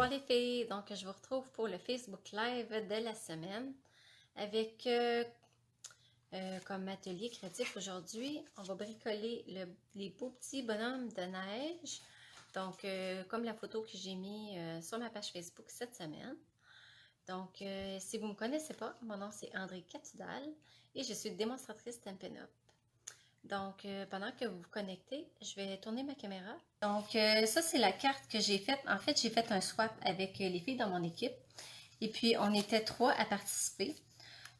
les filles, donc je vous retrouve pour le Facebook Live de la semaine avec comme atelier créatif aujourd'hui, on va bricoler les beaux petits bonhommes de neige. Donc comme la photo que j'ai mis sur ma page Facebook cette semaine. Donc si vous ne me connaissez pas, mon nom c'est André Catudal et je suis démonstratrice Stampin' Up! Donc, pendant que vous vous connectez, je vais tourner ma caméra. Donc, ça, c'est la carte que j'ai faite. En fait, j'ai fait un swap avec les filles dans mon équipe. Et puis, on était 3 à participer.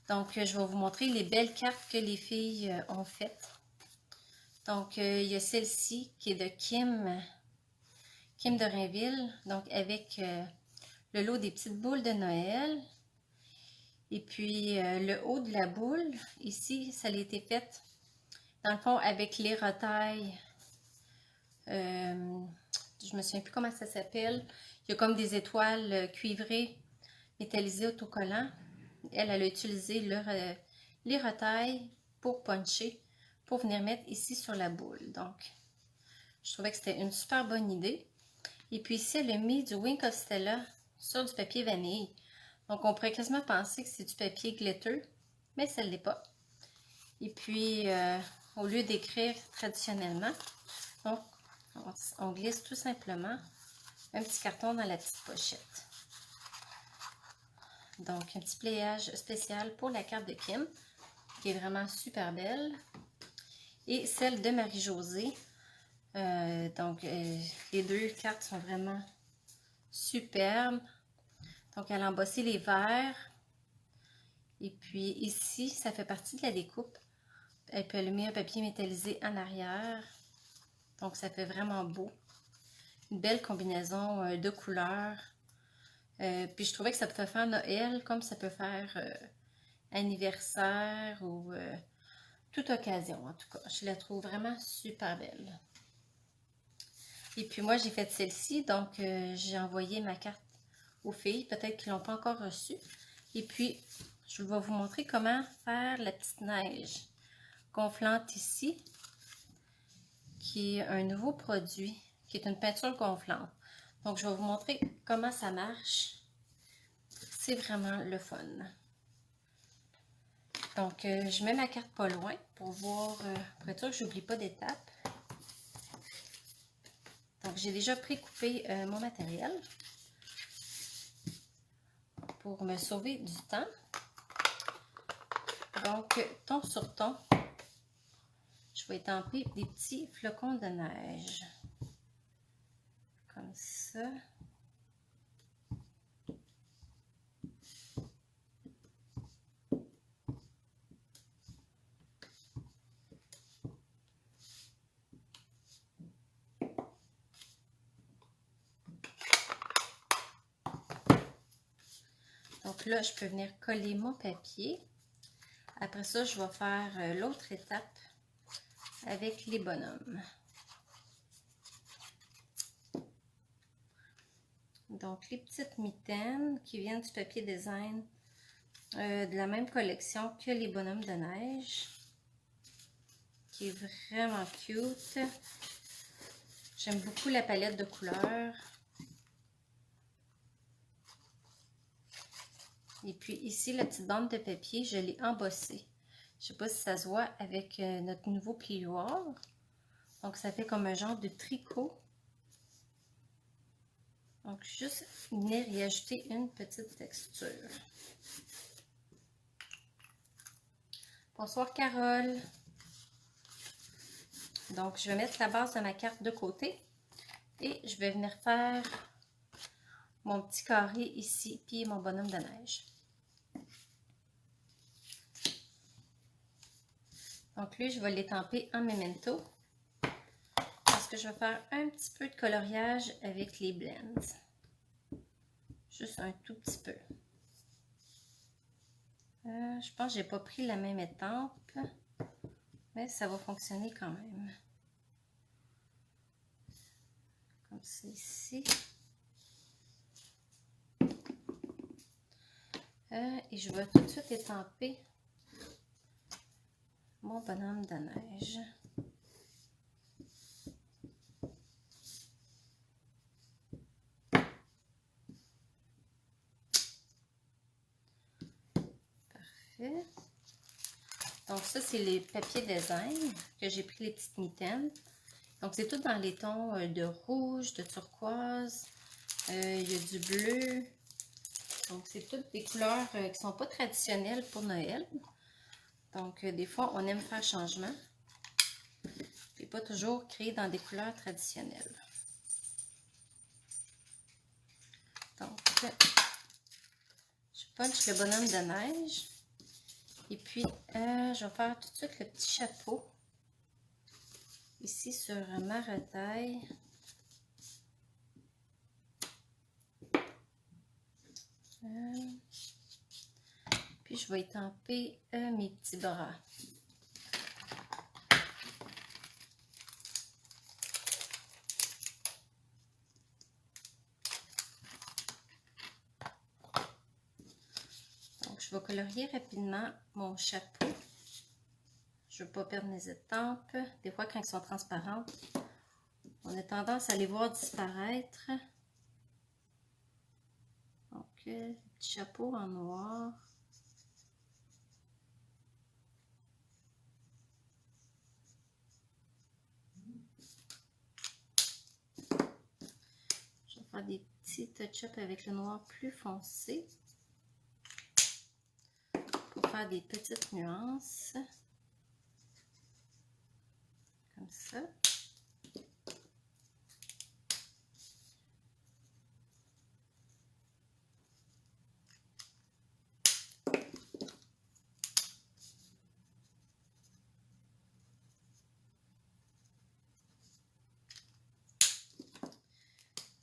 Donc, je vais vous montrer les belles cartes que les filles ont faites. Donc, il y a celle-ci qui est de Kim de Rainville. Donc, avec le lot des petites boules de Noël. Et puis, le haut de la boule, ici, ça a été fait dans le fond, avec les retailles, je me souviens plus comment ça s'appelle. Il y a comme des étoiles cuivrées, métallisées, autocollants. Elle a utilisé les retailles pour puncher, pour venir mettre ici sur la boule. Donc, je trouvais que c'était une super bonne idée. Et puis ici, elle a mis du Wink of Stella sur du papier vanille. Donc, on pourrait quasiment penser que c'est du papier glitter, mais ça ne l'est pas. Et puis, au lieu d'écrire traditionnellement, donc, on glisse tout simplement un petit carton dans la petite pochette. Donc, un petit pliage spécial pour la carte de Kim, qui est vraiment super belle. Et celle de Marie-Josée. Les deux cartes sont vraiment superbes. Donc, elle a embossé les verres. Et puis, ici, ça fait partie de la découpe. Elle peut allumer un papier métallisé en arrière. Donc, ça fait vraiment beau. Une belle combinaison de couleurs. Puis je trouvais que ça peut faire Noël comme ça peut faire anniversaire ou toute occasion en tout cas. Je la trouve vraiment super belle. Et puis moi j'ai fait celle-ci, donc j'ai envoyé ma carte aux filles, peut-être qu'ils ne l'ont pas encore reçue. Et puis je vais vous montrer comment faire la petite neige gonflante ici, qui est un nouveau produit, qui est une peinture gonflante. Donc je vais vous montrer comment ça marche. C'est vraiment le fun. Donc, je mets ma carte pas loin pour voir, pour être sûr que je n'oublie pas d'étape. Donc, j'ai déjà pré-coupé mon matériel pour me sauver du temps. Donc, ton sur ton, je vais étamper des petits flocons de neige. Comme ça. Donc là, je peux venir coller mon papier. Après ça, je vais faire l'autre étape avec les bonhommes. Donc, les petites mitaines qui viennent du papier design de la même collection que les bonhommes de neige, qui est vraiment cute. J'aime beaucoup la palette de couleurs. Et puis ici, la petite bande de papier, je l'ai embossée. Je ne sais pas si ça se voit avec notre nouveau plioir. Donc, ça fait comme un genre de tricot. Donc, juste venir y ajouter une petite texture. Bonsoir, Carole. Donc, je vais mettre la base de ma carte de côté. Et je vais venir faire mon petit carré ici, puis mon bonhomme de neige. Donc lui, je vais l'étamper en memento. Parce que je vais faire un petit peu de coloriage avec les blends. Juste un tout petit peu. Je pense que je n'ai pas pris la même étampe. Mais ça va fonctionner quand même. Comme ça ici. Et je vais tout de suite étamper mon bonhomme de neige. Donc ça, c'est les papiers design que j'ai pris les petites mitaines. Donc c'est tout dans les tons de rouge, de turquoise. Il y a du bleu. Donc c'est toutes des couleurs qui ne sont pas traditionnelles pour Noël. Donc des fois, on aime faire changement. Et pas toujours créer dans des couleurs traditionnelles. Donc, je punch le bonhomme de neige. Et puis, je vais faire tout de suite le petit chapeau. Ici, sur ma retaille. Puis, je vais étamper mes petits bras. Donc, je vais colorier rapidement mon chapeau. Je ne veux pas perdre mes étampes. Des fois, quand elles sont transparentes, on a tendance à les voir disparaître. Donc, le petit chapeau en noir. Je vais faire des petits touch-ups avec le noir plus foncé pour faire des petites nuances. Comme ça.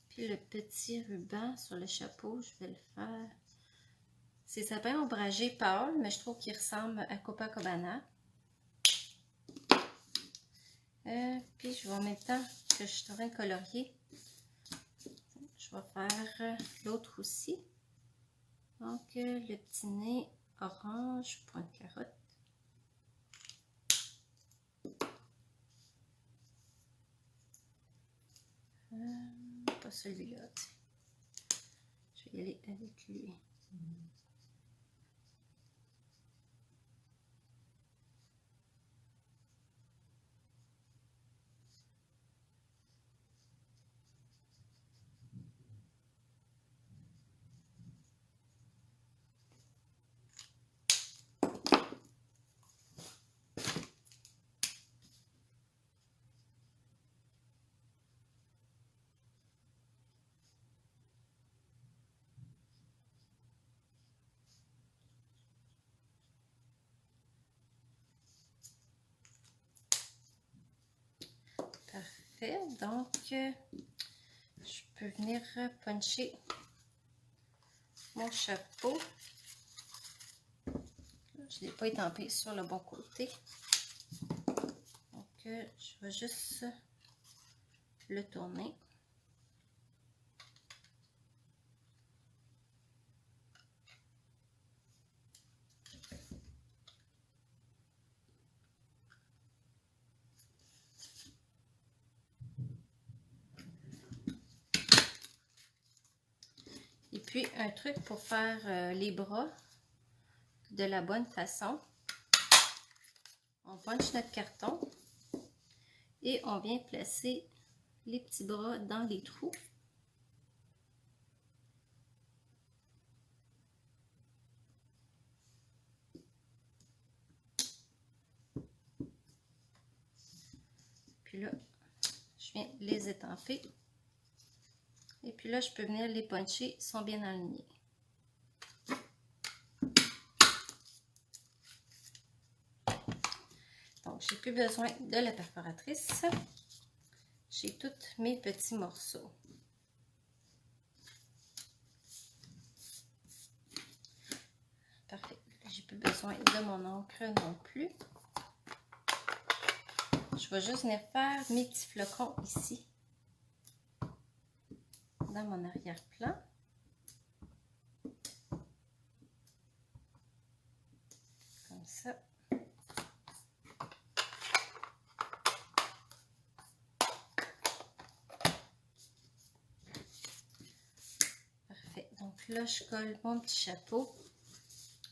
Puis le petit ruban sur le chapeau, je vais le faire. C'est sapin ombragé pâle, mais je trouve qu'il ressemble à Copacabana. Puis je vais en même temps que je suis en train de colorier, je vais faire l'autre aussi. Donc le petit nez orange, point de carotte. Pas celui-là. Je vais y aller avec lui. Parfait. Donc, je peux venir puncher mon chapeau. Je ne l'ai pas étampé sur le bon côté. Donc, je vais juste le tourner. Et puis, un truc pour faire les bras de la bonne façon. On punch notre carton et on vient placer les petits bras dans les trous. Puis là, je viens les étamper. Et puis là, je peux venir les puncher, ils sont bien alignés. Donc, j'ai plus besoin de la perforatrice. J'ai tous mes petits morceaux. Parfait. J'ai plus besoin de mon encre non plus. Je vais juste venir faire mes petits flocons ici, dans mon arrière-plan. Comme ça. Parfait. Donc là, je colle mon petit chapeau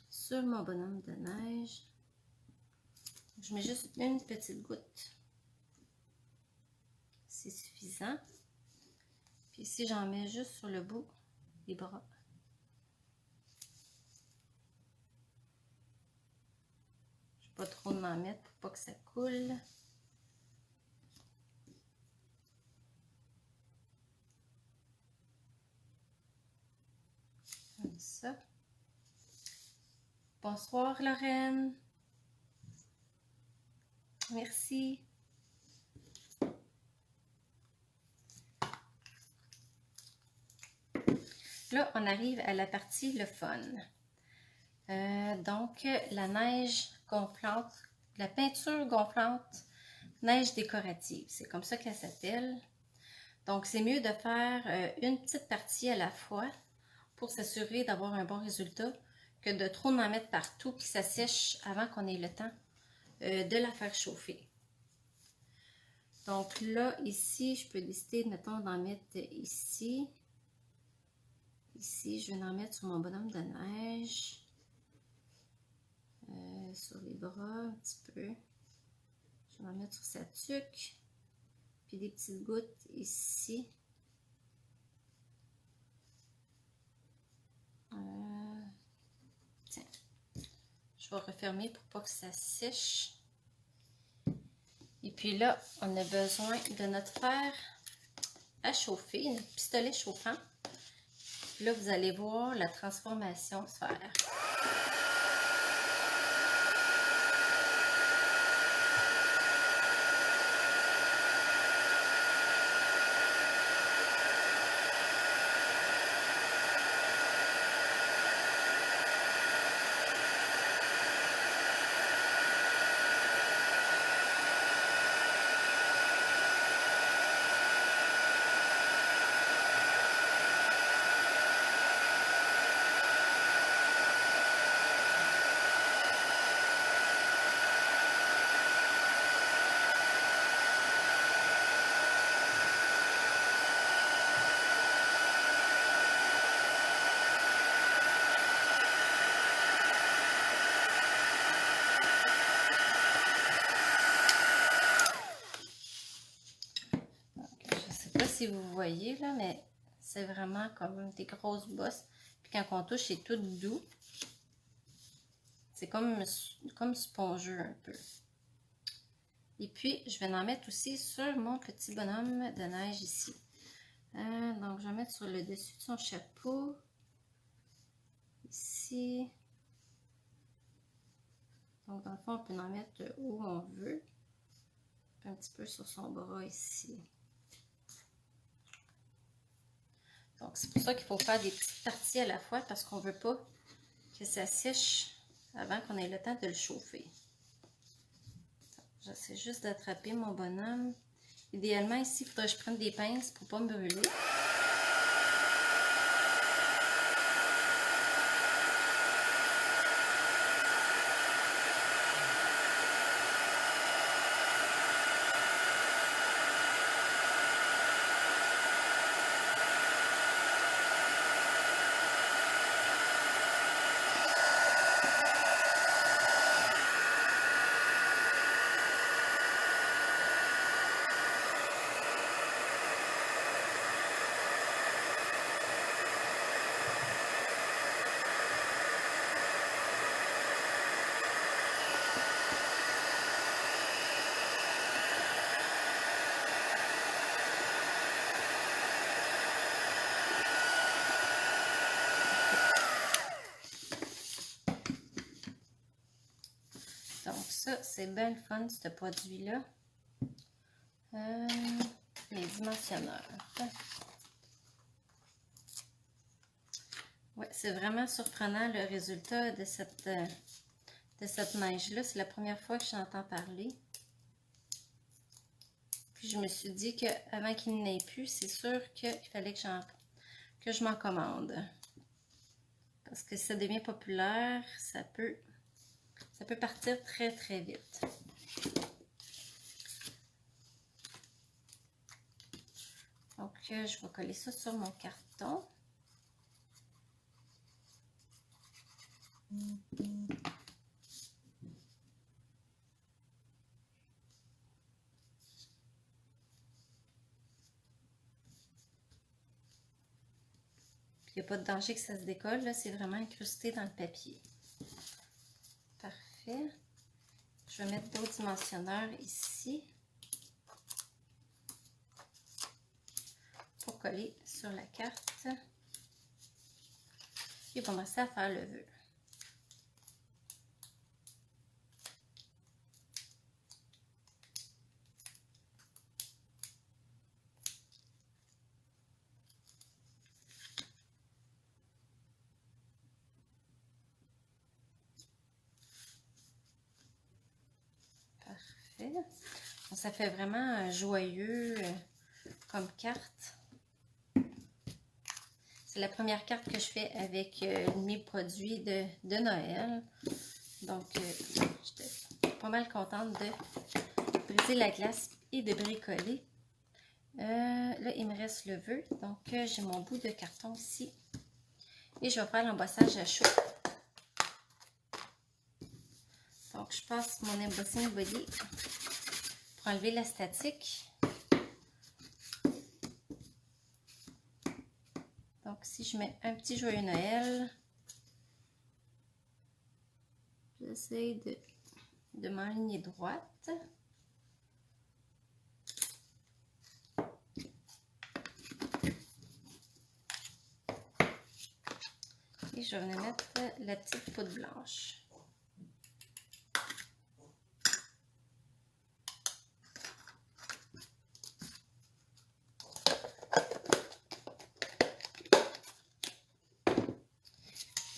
sur mon bonhomme de neige. Je mets juste une petite goutte. C'est suffisant. Puis ici, j'en mets juste sur le bout des bras. Je ne vais pas trop m'en mettre pour pas que ça coule. Comme ça. Bonsoir Lorraine. Merci. Là, on arrive à la partie le fun. Donc, la neige gonflante, la peinture gonflante, neige décorative. C'est comme ça qu'elle s'appelle. Donc, c'est mieux de faire une petite partie à la fois pour s'assurer d'avoir un bon résultat que de trop en mettre partout puis que ça sèche avant qu'on ait le temps de la faire chauffer. Donc là, ici, je peux décider, mettons, d'en mettre ici. Ici, je vais en mettre sur mon bonhomme de neige. Sur les bras, un petit peu. Je vais en mettre sur sa tuque. Puis des petites gouttes ici. Tiens. Je vais refermer pour pas que ça sèche. Et puis là, on a besoin de notre fer à chauffer, notre pistolet chauffant. Là, vous allez voir la transformation se faire. Si vous voyez là, mais c'est vraiment comme des grosses bosses. Puis quand on touche, c'est tout doux. C'est comme spongeux un peu. Et puis, je vais en mettre aussi sur mon petit bonhomme de neige ici. Donc, je vais mettre sur le dessus de son chapeau. Ici. Donc, dans le fond, on peut en mettre où on veut. Un petit peu sur son bras ici. Donc, c'est pour ça qu'il faut faire des petites parties à la fois parce qu'on ne veut pas que ça sèche avant qu'on ait le temps de le chauffer. J'essaie juste d'attraper mon bonhomme. Idéalement, ici, il faudrait que je prenne des pinces pour ne pas me brûler. Donc ça, c'est bien le fun, ce produit-là. Les dimensionneurs. Ouais, c'est vraiment surprenant le résultat de cette neige-là. C'est la première fois que j'entends parler. Puis je me suis dit qu'avant qu'il n'y ait plus, c'est sûr qu'il fallait que je m'en commande. Parce que si ça devient populaire, ça peut partir très très vite. Donc, je vais coller ça sur mon carton. Il n'y a pas de danger que ça se décolle. Là, c'est vraiment incrusté dans le papier. Parfait. Je vais mettre d'autres dimensionneurs ici pour coller sur la carte. Et commencer à faire le vœu. Parfait. Bon, ça fait vraiment joyeux comme carte. C'est la première carte que je fais avec mes produits de Noël. Donc, j'étais pas mal contente de briser la glace et de bricoler. Là, il me reste le vœu. Donc, j'ai mon bout de carton ici. Et je vais faire l'embossage à chaud. Donc, je passe mon embossing body pour enlever la statique. Donc, si je mets un petit joyeux Noël, j'essaie de m'aligner droite. Et je vais mettre la petite poudre blanche.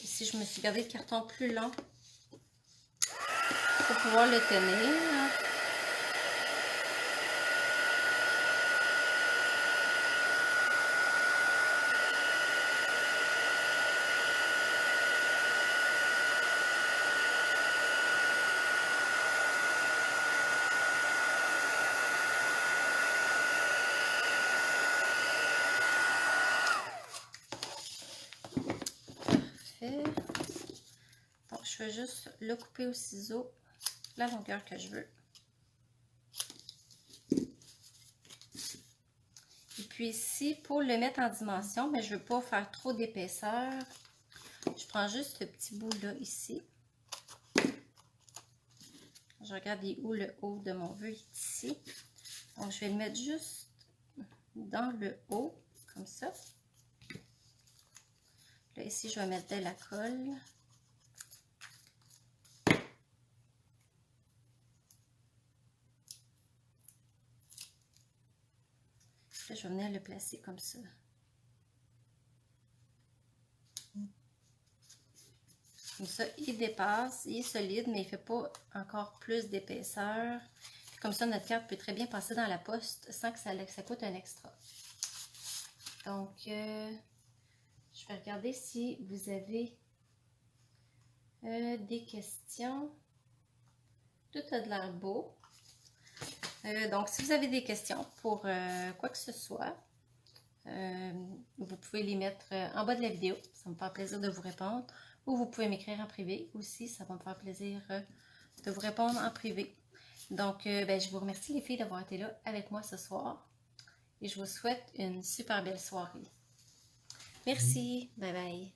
Ici, je me suis gardé le carton plus long pour pouvoir le tenir. Donc, je vais juste le couper au ciseau, la longueur que je veux. Et puis ici, pour le mettre en dimension, mais je ne veux pas faire trop d'épaisseur. Je prends juste ce petit bout là ici. Je regarde où le haut de mon vœu est ici. Donc, je vais le mettre juste dans le haut, comme ça. Là, ici, je vais mettre de la colle. Là, je vais venir le placer comme ça. Comme ça, il dépasse, il est solide, mais il ne fait pas encore plus d'épaisseur. Comme ça, notre carte peut très bien passer dans la poste sans que ça coûte un extra. Donc, je vais regarder si vous avez des questions. Tout a de l'air beau. Donc, si vous avez des questions pour quoi que ce soit, vous pouvez les mettre en bas de la vidéo. Ça me fera plaisir de vous répondre. Ou vous pouvez m'écrire en privé aussi. Ça va me faire plaisir de vous répondre en privé. Donc, je vous remercie les filles d'avoir été là avec moi ce soir. Et je vous souhaite une super belle soirée. Merci. Bye bye.